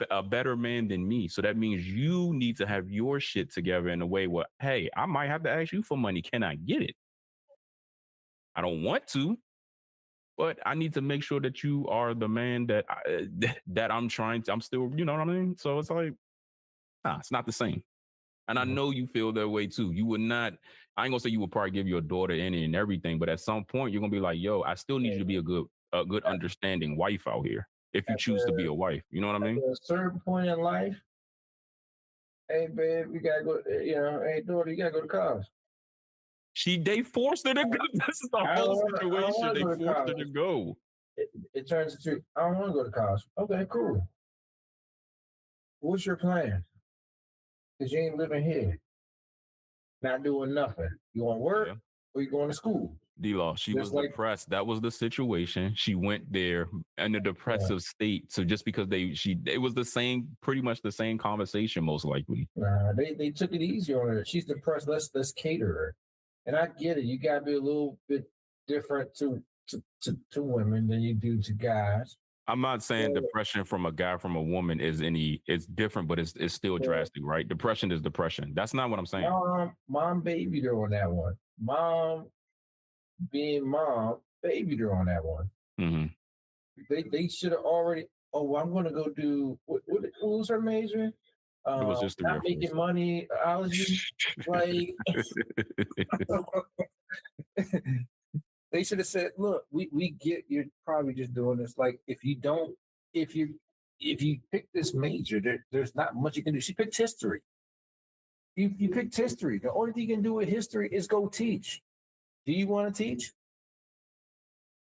a better man than me. So that means you need to have your shit together in a way where, hey, I might have to ask you for money. Can I get it? I don't want to. But I need to make sure that you are the man that I'm still, you know what I mean? So it's like, it's not the same. And I know you feel that way too. You would not, I ain't gonna say you would probably give your daughter any and everything, but at some point you're gonna be like, yo, I still need you to be a good understanding wife out here. If you choose to be a wife, you know what I mean? At a certain point in life, hey babe, you gotta go, hey daughter, you gotta go to college. They forced her to go. This is the whole situation. They forced her to go. It turns into, I don't want to go to college. Okay, cool. What's your plan? Because you ain't living here, not doing nothing. You want to work or you going to school? DeLaw, she was depressed. That was the situation. She went there in a depressive state. So just because it was the same, pretty much the same conversation, most likely. Nah, they took it easy on her. She's depressed. Let's cater her. And I get it. You got to be a little bit different to women than you do to guys. I'm not saying depression from a guy from a woman it's different, but it's still drastic, right? Depression is depression. That's not what I'm saying. Mom babied her on that one. Mom being mom babied her on that one. Mm-hmm. They should have already. Oh, I'm going to go do what was her major? It was history, Not making money. Like they should have said, "Look, we get you're probably just doing this. Like if you don't, if you pick this major, there's not much you can do." She picked history. You picked history. The only thing you can do with history is go teach. Do you want to teach?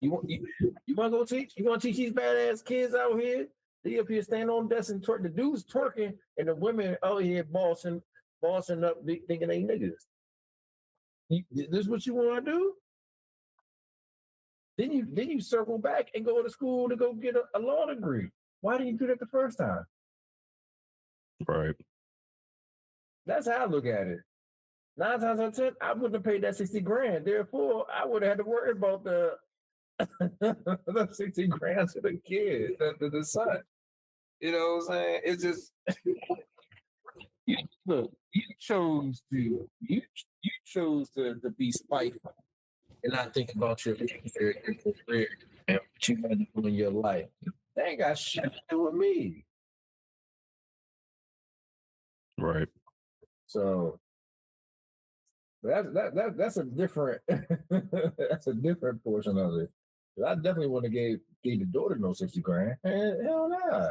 You want to go teach? You want to teach these badass kids out here? They up here standing on desks and twerk. The dudes twerking and the women out here bossing up, thinking they niggas. This is what you want to do? Then you circle back and go to school to go get a law degree. Why didn't you do that the first time? Right. That's how I look at it. 9 times out of 10, I wouldn't have paid that $60,000. Therefore, I would have had to worry about the 60 grand to the kid, the son. You know what I'm saying? It's just look. You chose to be spiteful and not think about your career and what you want to do in your life. They ain't got shit to do with me. Right. So that's a different that's a different portion of it. I definitely wouldn't have gave the daughter no $60,000. Hell nah.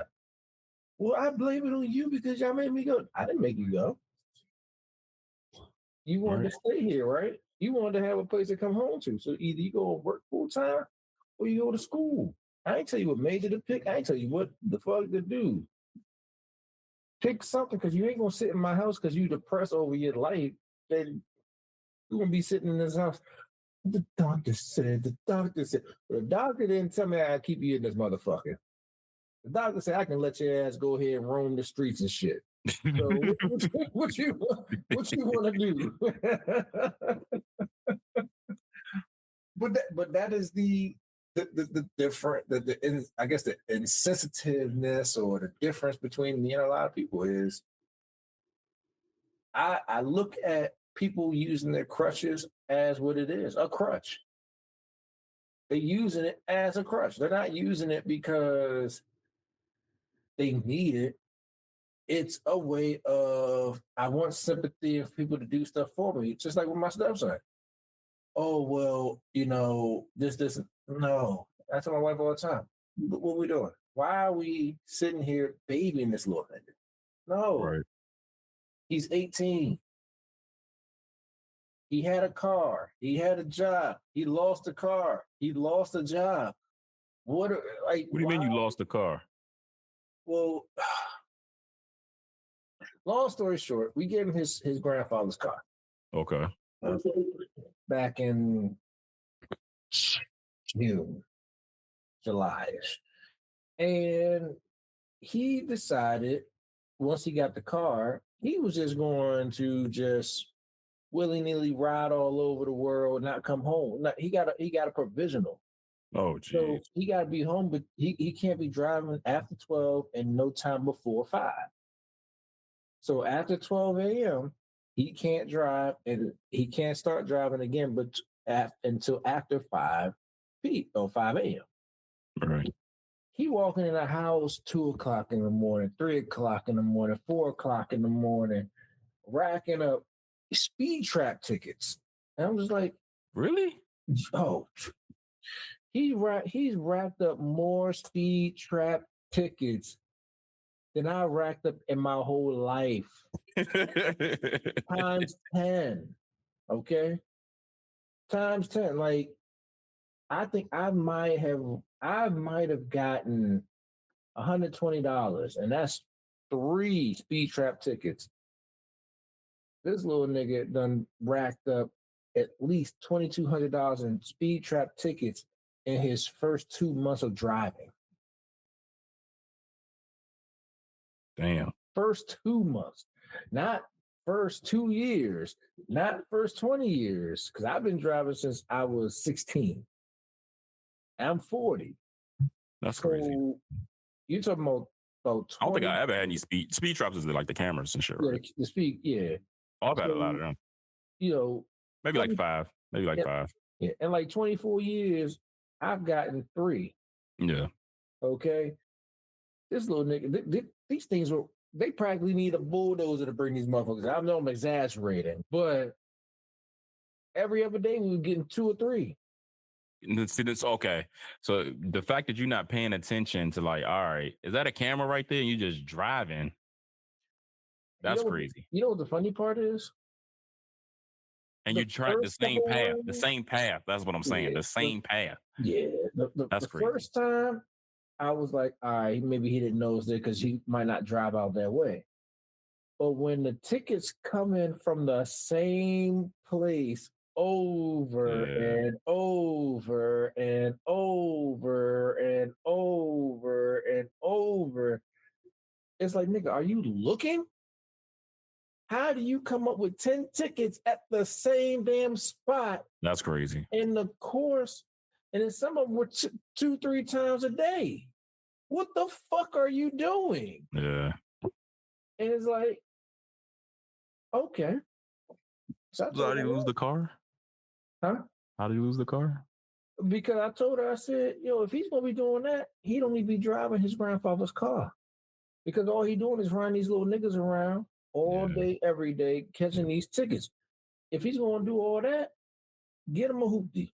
Well, I blame it on you because y'all made me go. I didn't make you go. You wanted to stay here, right? You wanted to have a place to come home to. So either you go work full time or you go to school. I ain't tell you what major to pick. I ain't tell you what the fuck to do. Pick something because you ain't gonna sit in my house because you depressed over your life. Then you're gonna be sitting in this house. The doctor said. Well, the doctor didn't tell me I keep you in this motherfucker. The doctor said I can let your ass go ahead and roam the streets and shit. So what you want to do? but that is the different I guess the insensitiveness or the difference between me and a lot of people is I look at people using their crutches as what it is, a crutch. They're using it as a crutch. They're not using it because they need it. It's a way of I want sympathy of people to do stuff for me, just like with my stepson. Oh well, this. No, I tell my wife all the time. What are we doing? Why are we sitting here babying this little nigga? No, right. He's 18. He had a car. He had a job. He lost a car. He lost a job. What do you mean you lost the car? Well, long story short, we gave him his grandfather's car. Okay. Back in June, July-ish. And he decided once he got the car, he was just going to just willy-nilly ride all over the world, not come home. He got a provisional. Oh, geez. So he got to be home, but he can't be driving after 12 and no time before 5. So after 12 a.m., he can't drive and he can't start driving again, but until after 5 a.m. Right. He walking in the house 2 o'clock in the morning, 3 o'clock in the morning, 4 o'clock in the morning, racking up speed trap tickets. And I'm just like, really? Oh, he's racked up more speed trap tickets than I racked up in my whole life. Times 10. Okay? Times 10. Like, I think I might have gotten $120, and that's 3 speed trap tickets. This little nigga done racked up at least $2,200 in speed trap tickets in his first 2 months of driving. Damn. First 2 months, not first 2 years, not first 20 years, because I've been driving since I was 16. I'm 40. That's crazy. You're talking about 20. I don't think I ever had any speed traps is like the cameras and shit, right? Yeah, the speed, yeah. Oh, I've had a lot of them. Maybe like 5. Maybe like 5. Yeah, in like 24 years, I've gotten 3. Yeah. Okay, this little nigga, these things were they practically need a bulldozer to bring these motherfuckers. I know I'm exaggerating, but every other day we were getting 2 or 3. See, this okay. So the fact that you're not paying attention to like, all right, is that a camera right there? And you just driving. That's crazy. You know what the funny part is? And you tried the same path. The same path. That's what I'm saying. Yeah, The same path. Yeah. That's The crazy. first time I was like, all right, maybe he didn't know it was there because he might not drive out that way. But when the tickets come in from the same place over and over and over and over and over, it's like, nigga, are you looking? How do you come up with 10 tickets at the same damn spot That's crazy. in the course? And then some of them were 2-3 times a day. What the fuck are you doing? Yeah. And it's like, okay. So how did you lose the car? Huh? How did you lose the car? Because I told her, I said, yo, if he's gonna be doing that, he don't need to be driving his grandfather's car. Because all he doing is running these little niggas around all day, every day, catching these tickets. If he's gonna do all that, get him a hoopty.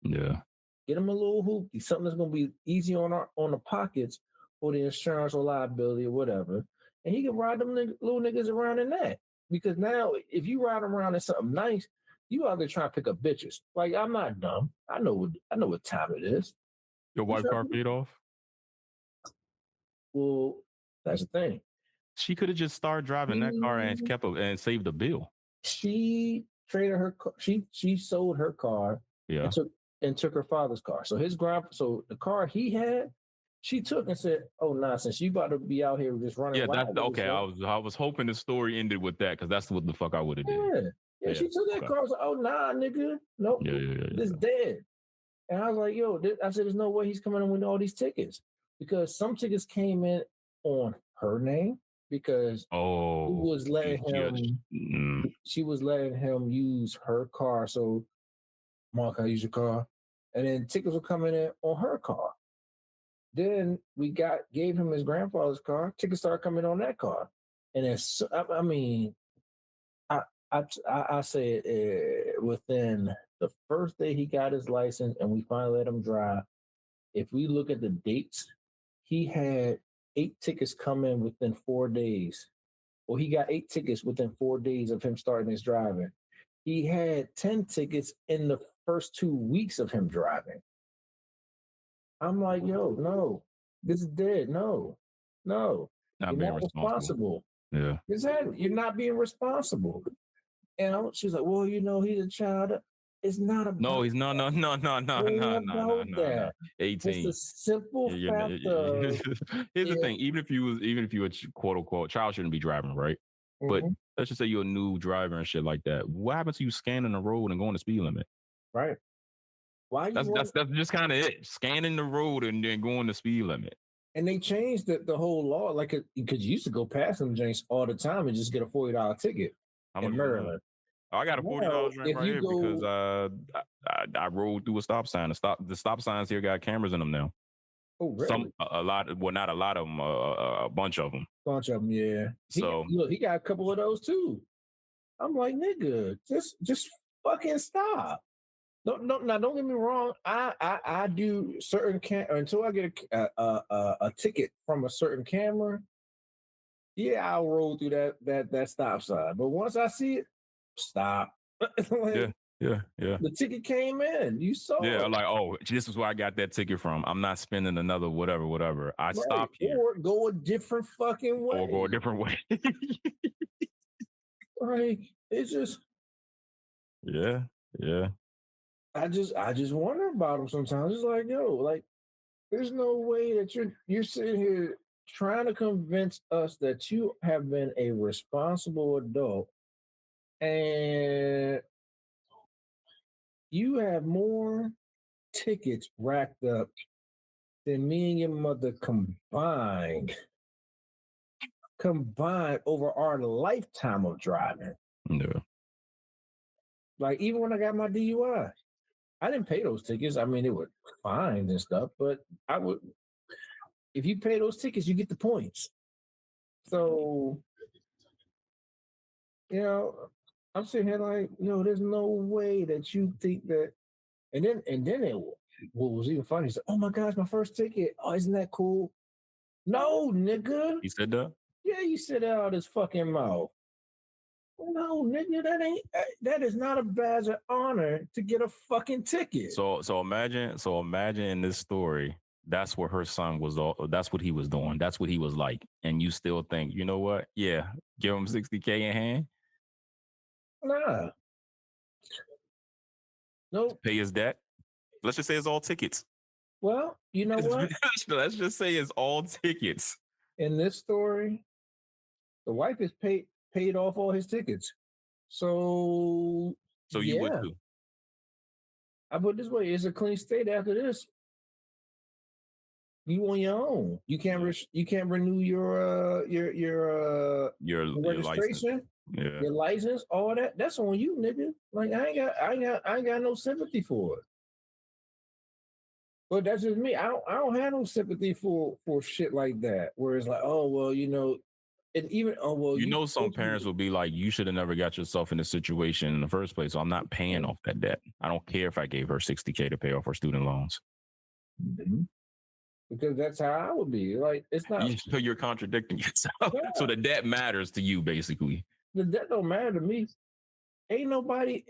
Yeah. Get him a little hoopty, something that's gonna be easy on the pockets for the insurance or liability or whatever. And he can ride them little niggas around in that. Because now, if you ride around in something nice, you out there trying to pick up bitches. Like, I'm not dumb. I know what time it is. Your wife car paid off? Well, that's the thing. She could have just started driving that car and kept up and saved the bill. She traded her car. She sold her car. Yeah. And took her father's car. So so the car he had, she took and said, "Oh, nah, since you about to be out here just running." Yeah, that's okay. I was hoping the story ended with that because that's what the fuck I would have did. Yeah. She took that car. I was like, "Oh, nah, nigga, nope, this dead." And I was like, "Yo," I said, "There's no way he's coming in with all these tickets because some tickets came in on her name because she was letting him. She was letting him use her car. So, Mark, I use your car." And then tickets were coming in on her car. Then we gave him his grandfather's car. Tickets started coming on that car. And it's, I mean, I say within the first day he got his license and we finally let him drive, if we look at the dates, he had 8 tickets come in within 4 days. Well, he got 8 tickets within 4 days of him starting his driving. He had 10 tickets in the first 2 weeks of him driving. I'm like, yo, no, this is dead. No. Not You're being not responsible. Yeah. Exactly. You're not being responsible. And she's like, well, he's a child. It's not about No, he's no. 18. It's a simple fact of here's the thing. Even if you were quote unquote child shouldn't be driving, right? But let's just say you're a new driver and shit like that. What happens to you scanning the road and going the speed limit? Right. Why that's just kind of it. Scanning the road and then going the speed limit. And they changed the whole law, like because you used to go past them James all the time and just get a $40 ticket in Maryland. I got a $40 drink right here because I rode through a stop sign. The stop signs here got cameras in them now. Oh, really? A lot. Well, not a lot of them. A bunch of them. Yeah. So he got a couple of those too. I'm like, nigga, just fucking stop. No, now don't get me wrong. I do certain until I get a ticket from a certain camera. Yeah, I'll roll through that stop sign. But once I see it, stop. Yeah. The ticket came in. You saw it. Yeah, like, oh, this is where I got that ticket from. I'm not spending another whatever. I stop here. Or go a different fucking way. Or go a different way. Right. It's just. Yeah. I just wonder about them sometimes. It's like, yo, like, there's no way that you're sitting here trying to convince us that you have been a responsible adult and you have more tickets racked up than me and your mother combined over our lifetime of driving. Yeah. Like, even when I got my DUI, I didn't pay those tickets. I mean, they were fines and stuff, but if you pay those tickets, you get the points. So, I'm sitting here like, there's no way that you think that. And then what was even funny is, oh my gosh, my first ticket. Oh, isn't that cool? No, nigga. He said that? Yeah, you said that out of this fucking mouth. No, nigga, that is not a badge of honor to get a fucking ticket. So imagine in this story, that's what her son was that's what he was doing. That's what he was like. And you still think, you know what? Yeah, give him $60K in hand. Nah. Nope. Pay his debt. Let's just say it's all tickets. Well, you know what? Let's just say it's all tickets. In this story, the wife is paid off all his tickets. So you would too. I put it this way: it's a clean state after this. You on your own. You can't renew your registration, your license, all that. That's on you, nigga. Like I ain't got no sympathy for it. But that's just me. I don't have no sympathy for shit like that. Where it's like, oh well, and even some parents will be like, you should have never got yourself in this situation in the first place. So I'm not paying off that debt. I don't care if I gave her $60K to pay off her student loans. Mm-hmm. Because that's how I would be. Like, it's not. You're contradicting yourself. Yeah. So the debt matters to you, basically. The debt don't matter to me. Ain't nobody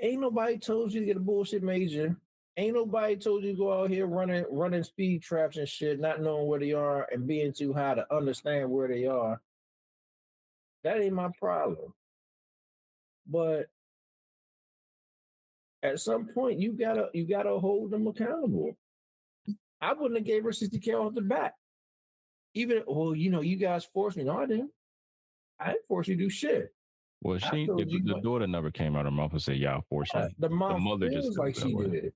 told you to get a bullshit major. Ain't nobody told you to go out here running speed traps and shit, not knowing where they are and being too high to understand where they are. That ain't my problem. But at some point, you gotta hold them accountable. I wouldn't have gave her $60K off the bat. Even, you guys forced me. No, I didn't. I didn't force you to do shit. Well, the daughter never came out of her mouth and said, "Y'all forced me." The mother just like she did it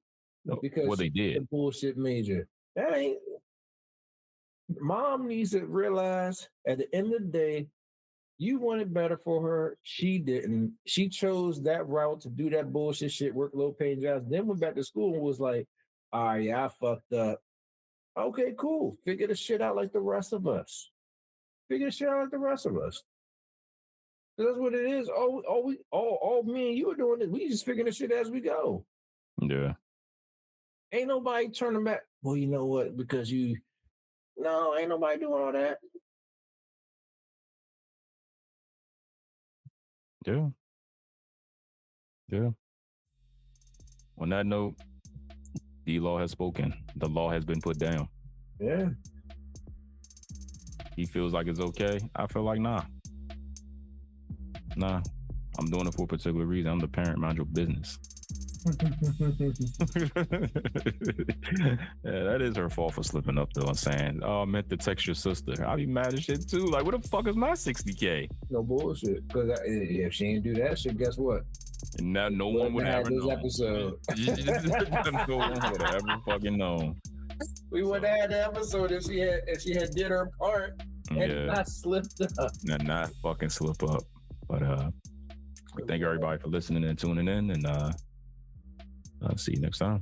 because they did. The bullshit major. That ain't. Mom needs to realize at the end of the day, you wanted better for her. She didn't. She chose that route to do that bullshit shit, work low paying jobs. Then went back to school and was like, "All right, yeah, I fucked up. Okay, cool. Figure the shit out like the rest of us. That's what it is. All me and you are doing it. We just figuring the shit as we go. Yeah. Ain't nobody turning back. Well, you know what? Because ain't nobody doing all that. Yeah. Yeah. On that note, DeLaw has spoken. The law has been put down. Yeah. He feels like it's okay. I feel like nah. I'm doing it for a particular reason. I'm the parent. Mind your business. Yeah, that is her fault for slipping up though and saying, "Oh, I meant to text your sister." I'll be mad as shit too. Like, what the fuck is my $60K? No bullshit. Because if she didn't do that shit, guess what? And now no one would ever know. Episode. No one would ever fucking know. We would have had the episode if she had did her part and not slipped up. And not fucking slip up. But thank everybody for listening and tuning in, and I'll see you next time.